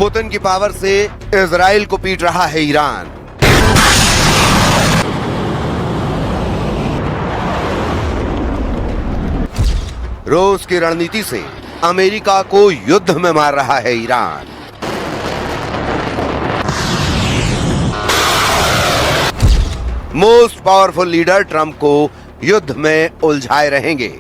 Putin की power से Israel को पीट रहा है ईरान। रूस की रणनीति से अमेरिका को युद्ध में मार रहा है Iran. Most powerful leader Trump को युद्ध में उलझाए रहेंगे।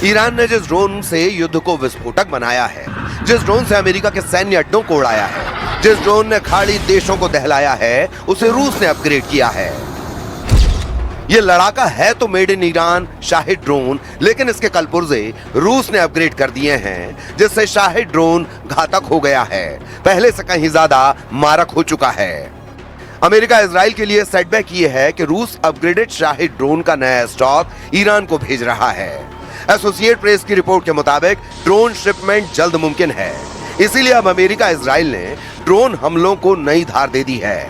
ईरान ने जिस ड्रोन से युद्ध को विस्फोटक बनाया है, जिस ड्रोन से अमेरिका के सैन्य अड्डों को उड़ाया है, जिस ड्रोन ने खाड़ी देशों को दहलाया है, उसे रूस ने अपग्रेड किया है। यह लड़ाका है तो made in Iran Shahid drone, लेकिन इसके कलपुर्जे रूस ने अपग्रेड कर दिए हैं, जिससे शाहिद ड्रोन घातक हो गया है, पहले से कहीं ज्यादा मारक हो चुका है। अमेरिका इजराइल के लिए सेटबैक ये है कि रूस अपग्रेडेड शाहिद ड्रोन का नया स्टॉक ईरान को भेज रहा है। एसोसिएट प्रेस की रिपोर्ट के मुताबिक ड्रोन शिपमेंट जल्द मुमकिन है, इसीलिए अब अमेरिका इजराइल ने ड्रोन हमलों को नई धार दे दी है।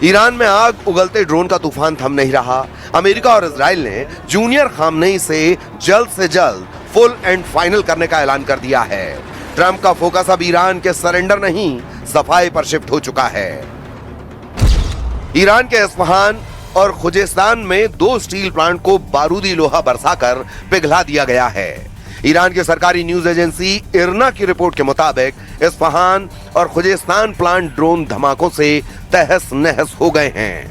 ईरान में आग उगलते ड्रोन का तूफान थम नहीं रहा। अमेरिका और इजराइल ने जूनियर खामनेई से जल्द फुल एंड फाइनल करने का ऐलान कर दिया है। ट्रंप का फोकस अब ईरान के सरेंडर नहीं, सफाई पर शिफ्ट हो चुका है। ईरान के इस्फहान और खुजेस्तान में 2 स्टील प्लांट को बारूदी लोहा बरसाकर पिघला दिया गया है। ईरान की सरकारी न्यूज एजेंसी इरना की रिपोर्ट के मुताबिक इस्फहान और खुजेस्तान प्लांट ड्रोन धमाकों से तहस नहस हो गए हैं।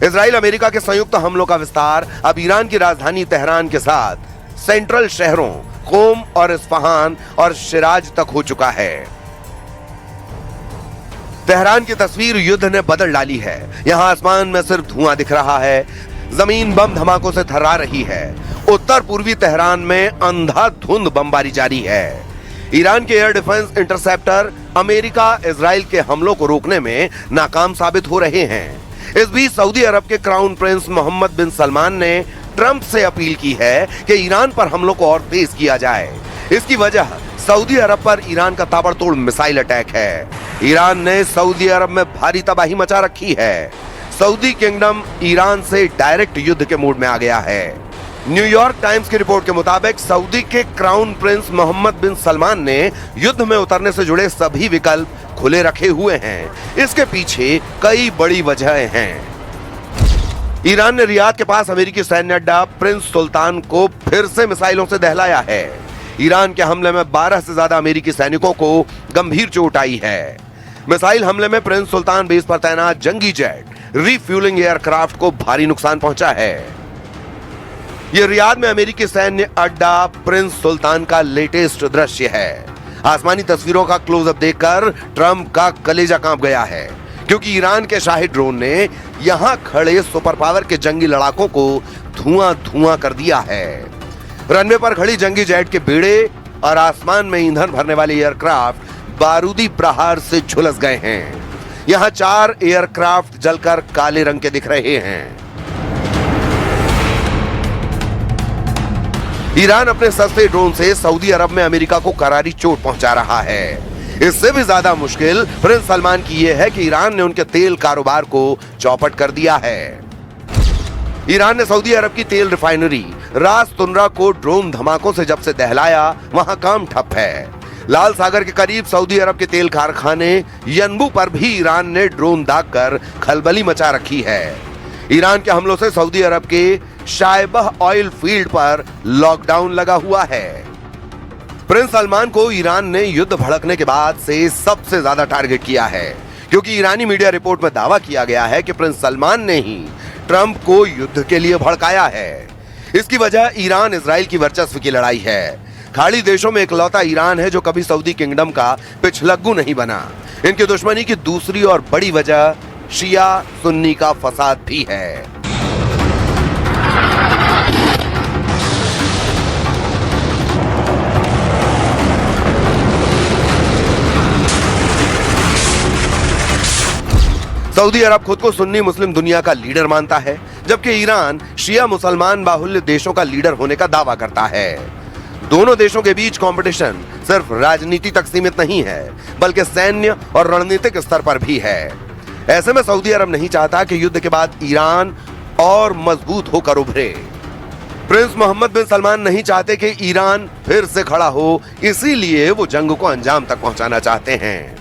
इजराइल अमेरिका के संयुक्त हमलों का विस्तार अब ईरान की राजधानी तेहरान के साथ सेंट्रल शहरों कोम और इस्फहान और शिराज तक हो चुका है। तेहरान की तस्वीर युद्ध ने बदल डाली है। यहां आसमान में सिर्फ धुआं दिख रहा है, जमीन बम धमाकों से थर्रा रही है। उत्तर पूर्वी तेहरान में अंधाधुंध बमबारी जारी है। ईरान के air defence interceptor America Israel के हमलों को रोकने में नाकाम साबित हो रहे हैं। इस बीच सऊदी अरब के क्राउन प्रिंस मोहम्मद बिन सलमान ने ट्रंप से अपील की है कि ईरान पर हमलों को और तेज किया जाए। इसकी वजह सऊदी अरब पर ईरान का ताबड़तोड़ मिसाइल अटैक है। ईरान ने सऊदी अरब में भारी तबाही मचा रखी है। सऊदी किंगडम ईरान से डायरेक्ट युद्ध के मूड में आ गया है। न्यूयॉर्क टाइम्स की रिपोर्ट के मुताबिक सऊदी के क्राउन प्रिंस मोहम्मद बिन सलमान ने युद्ध में उतरने से जुड़े सभी विकल्प खुले रखे हुए हैं। इसके पीछे कई बड़ी वजहें हैं। ईरान ने रियाद के पास अमेरिकी सैन्य अड्डा प्रिंस सुल्तान को फिर से मिसाइलों से दहलाया है। ईरान के हमले में 12 से ज्यादा अमेरिकी सैनिकों को गंभीर चोट आई है। मिसाइल हमले में प्रिंस सुल्तान बेस पर तैनात जंगी जेट, रिफ्यूलिंग एयरक्राफ्ट को भारी नुकसान पहुंचा है। यह रियाद में अमेरिकी सैन्य अड्डा प्रिंस सुल्तान का लेटेस्ट दृश्य है। आसमानी तस्वीरों का क्लोजअप देखकर ट्रंप का कलेजा कांप गया है, क्योंकि ईरान के शाहिद ड्रोन ने यहां खड़े सुपर पावर के जंगी लड़ाकों को धुआं कर दिया है। रनवे पर खड़ी जंगी जेट के बेड़े और आसमान में ईंधन भरने वाले एयरक्राफ्ट बारूदी प्रहार से झुलस गए हैं। यहां 4 एयरक्राफ्ट जलकर काले रंग के दिख रहे हैं। ईरान अपने सस्ते ड्रोन से सऊदी अरब में अमेरिका को करारी चोट पहुंचा रहा है। इससे भी ज्यादा मुश्किल प्रिंस सलमान की यह है कि ईरान ने उनके तेल कारोबार को चौपट कर दिया है। ईरान ने सऊदी अरब की तेल रिफाइनरी रास तुनरा को ड्रोन धमाकों से जब से दहलाया, वहां काम ठप है। लाल सागर के करीब सऊदी अरब के तेल कारखाने यनबू पर भी ईरान ने ड्रोन दागकर खलबली मचा रखी है। ईरान के हमलों से सऊदी अरब के शायबह ऑयल फील्ड पर लॉकडाउन लगा हुआ है। प्रिंस सलमान को ईरान ने युद्ध भड़कने के बाद से सबसे ज्यादा टारगेट किया है, क्योंकि ईरानी मीडिया रिपोर्ट में दावा किया गया है कि प्रिंस सलमान ने ही ट्रंप को युद्ध के लिए भड़काया है। इसकी वजह ईरान इजराइल की वर्चस्व की लड़ाई है। खाड़ी देशों में इकलौता ईरान है जो कभी सऊदी किंगडम का पिछलग्गू नहीं बना। इनकी दुश्मनी की दूसरी और बड़ी वजह शिया सुन्नी का फसाद भी है। सऊदी अरब खुद को सुन्नी मुस्लिम दुनिया का लीडर मानता है, जबकि ईरान शिया मुसलमान बाहुल्य देशों का लीडर होने का दावा करता है। दोनों देशों के बीच कंपटीशन सिर्फ राजनीति तक सीमित नहीं है, बल्कि सैन्य और रणनीतिक स्तर पर भी है। ऐसे में सऊदी अरब नहीं चाहता कि युद्ध के बाद ईरान और मजबूत होकर उभरे। प्रिंस मोहम्मद बिन सलमान नहीं चाहते कि ईरान फिर से खड़ा हो, इसीलिए वो जंग को अंजाम तक पहुंचाना चाहते हैं।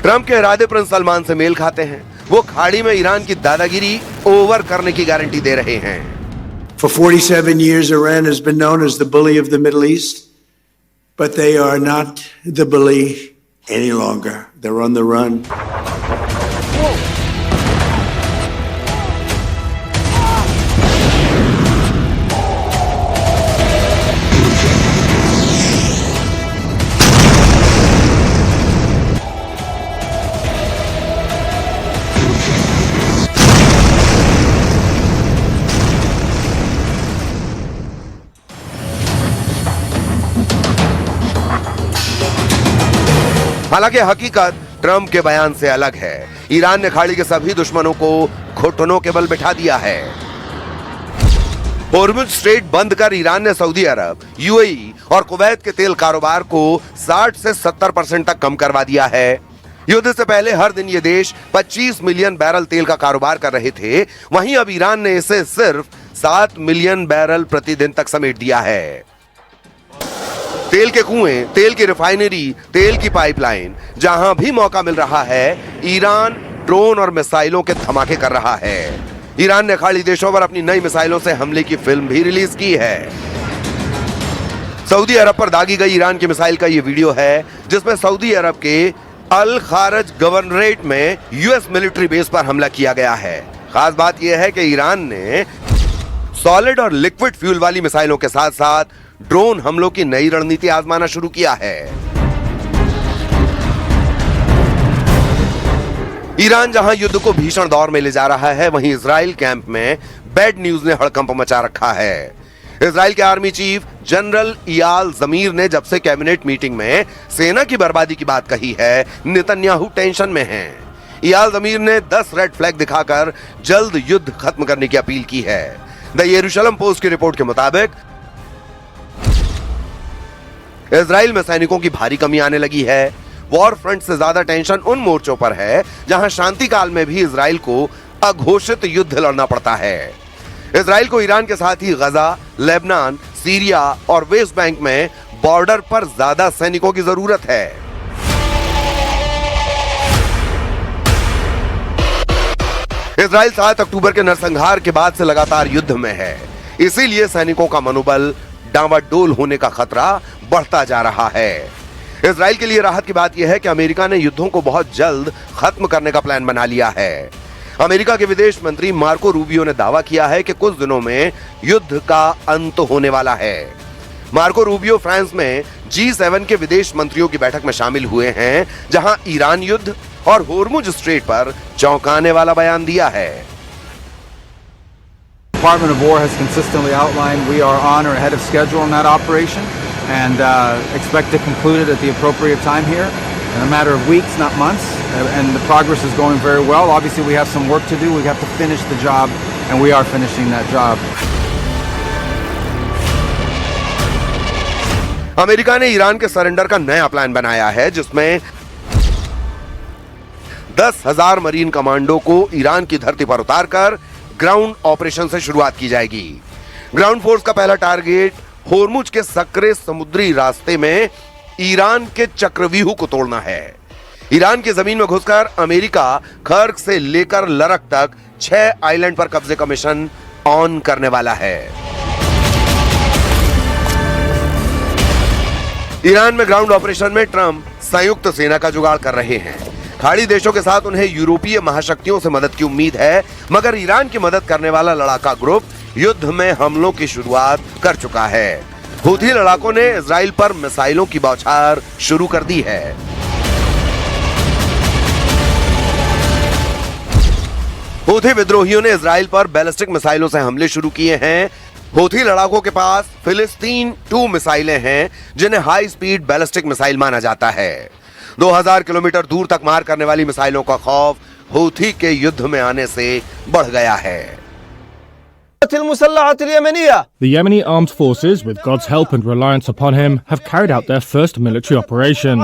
ट्रंप के इरादे प्रिंस सलमान से मेल खाते हैं। वो खाड़ी में ईरान की दादागिरी ओवर करने की गारंटी दे रहे हैं। For 47 years, Iran has been known as the bully of the Middle East, but they are not the bully any longer. They're on the run. हालांकि हकीकत ट्रंप के बयान से अलग है। ईरान ने खाड़ी के सभी दुश्मनों को घुटनों के बल बिठा दिया है। होर्मुज स्ट्रेट बंद कर ईरान ने सऊदी अरब, यूएई और कुवैत के तेल कारोबार को 60 से 70% तक कम करवा दिया है। युद्ध से पहले हर दिन ये देश 25 मिलियन बैरल तेल का कारोबार कर रहे थे, वहीं अब ईरान ने इसे सिर्फ 7 मिलियन बैरल प्रतिदिन तक समेट दिया है। तेल के कुएं, तेल की रिफाइनरी, तेल की पाइपलाइन, जहां भी मौका मिल रहा है, ईरान ड्रोन और मिसाइलों के धमाके कर रहा है। ईरान ने खाड़ी देशों पर अपनी नई मिसाइलों से हमले की फिल्म भी रिलीज की है। सऊदी अरब पर दागी गई ईरान की मिसाइल का यह वीडियो है, जिसमें सऊदी अरब के अल खारज गवर्नरेट में यूएस मिलिट्री बेस पर हमला किया गया है। खास बात यह है कि ईरान ने सॉलिड और लिक्विड फ्यूल वाली मिसाइलों के साथ साथ ड्रोन हमलों की नई रणनीति आजमाना शुरू किया है। ईरान जहां युद्ध को भीषण दौर में ले जा रहा है, वहीं इजराइल कैंप में बैड न्यूज ने हड़कंप मचा रखा है। इजराइल के आर्मी चीफ जनरल इयाल जमीर ने जब से कैबिनेट मीटिंग में सेना की बर्बादी की बात कही है, नेतन्याहू टेंशन में हैं। इयाल जमीर ने 10 रेड फ्लैग दिखाकर जल्द युद्ध खत्म करने की अपील की है। द यरूशलेम पोस्ट की रिपोर्ट के मुताबिक इजराइल में सैनिकों की भारी कमी आने लगी है। वॉर फ्रंट से ज्यादा टेंशन उन मोर्चों पर है जहां शांति काल में भी इजराइल को अघोषित युद्ध लड़ना पड़ता है। इजराइल को ईरान के साथ ही गजा, लेबनान, सीरिया और वेस्ट बैंक में बॉर्डर पर ज्यादा सैनिकों की जरूरत है। इजराइल 7 अक्टूबर के नरसंहार के बाद से लगातार युद्ध में है, इसीलिए सैनिकों का मनोबल डावाडोल होने का खतरा बढ़ता जा रहा है। इजराइल के लिए राहत की बात यह है कि अमेरिका ने युद्धों को बहुत जल्द खत्म करने का प्लान बना लिया है। अमेरिका के विदेश मंत्री मार्को रूबियो ने दावा किया है कि कुछ दिनों में युद्ध का अंत होने वाला है। मार्को रूबियो फ्रांस में G7 के विदेश मंत्रियों की बैठक में शामिल हुए हैं, जहां ईरान युद्ध और होर्मुज स्ट्रेट पर चौंकाने वाला बयान दिया है। Department of War has consistently outlined we are on or ahead of schedule in that operation and expect to conclude it at the appropriate time here in a matter of weeks, not months, and the progress is going very well. Obviously we have some work to do. We have to finish the job and we are finishing that job. America ने Iran के surrender का नया plan बनाया है, जिसमें 10,000 marine commando को Iran की धरती पर उतारकर ग्राउंड ऑपरेशन से शुरुआत की जाएगी। ग्राउंड फोर्स का पहला टारगेट होर्मुज के सक्रिय समुद्री रास्ते में ईरान के चक्रव्यूह को तोड़ना है। ईरान की जमीन में घुसकर अमेरिका खर्क से लेकर लरक तक 6 आइलैंड पर कब्जे का मिशन ऑन करने वाला है। ईरान में ग्राउंड ऑपरेशन में ट्रंप संयुक्त सेना का जुगाड़ कर रहे हैं। खाड़ी देशों के साथ उन्हें यूरोपीय महाशक्तियों से मदद की उम्मीद है, मगर ईरान की मदद करने वाला लड़ाका ग्रुप युद्ध में हमलों की शुरुआत कर चुका है। हूथी लड़ाकों ने इजराइल पर मिसाइलों की बौछार शुरू कर दी है। हूथी विद्रोहियों ने इजराइल पर बैलिस्टिक मिसाइलों से हमले शुरू किए हैं। हूथी लड़ाकों के पास फिलिस्तीन 2 मिसाइलें हैं, जिन्हें हाई स्पीड बैलिस्टिक मिसाइल माना जाता है। 2000 किलोमीटर दूर तक मार करने वाली मिसाइलों का खौफ हूथी के युद्ध में आने से बढ़ गया है। The Yemeni armed forces, with God's help and reliance upon him, have carried out their first military operation.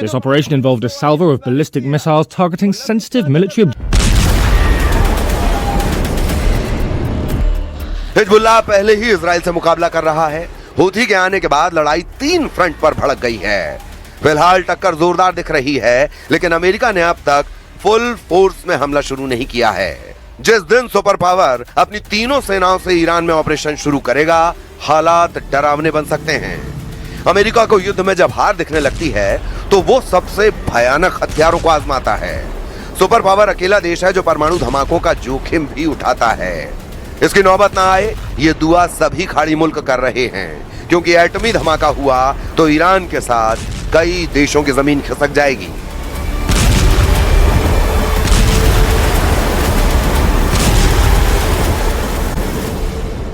This operation involved a salvo of ballistic missiles targeting sensitive military objectives. Hezbollah पहले ही Israel से मुकाबला कर रहा है। Houthi के आने के बाद लड़ाई 3 फ्रंट पर भड़क गई है। फिलहाल टक्कर जोरदार दिख रही है, लेकिन अमेरिका ने अब तक फुल फोर्स में हमला शुरू नहीं किया है। जिस दिन सुपर पावर अपनी तीनों सेनाओं से ईरान में ऑपरेशन शुरू करेगा, हालात डरावने बन सकते हैं। अमेरिका को युद्ध में जब हार दिखने लगती है तो वो सबसे भयानक हथियारों को आजमाता है। सुपर पावर अकेला देश है जो परमाणु धमाकों का जोखिम भी उठाता है। इसकी नौबत ना आए, ये दुआ सभी खाड़ी मुल्क कर रहे हैं, क्योंकि एटमी धमाका हुआ तो ईरान के साथ कई देशों की जमीन खिसक जाएगी।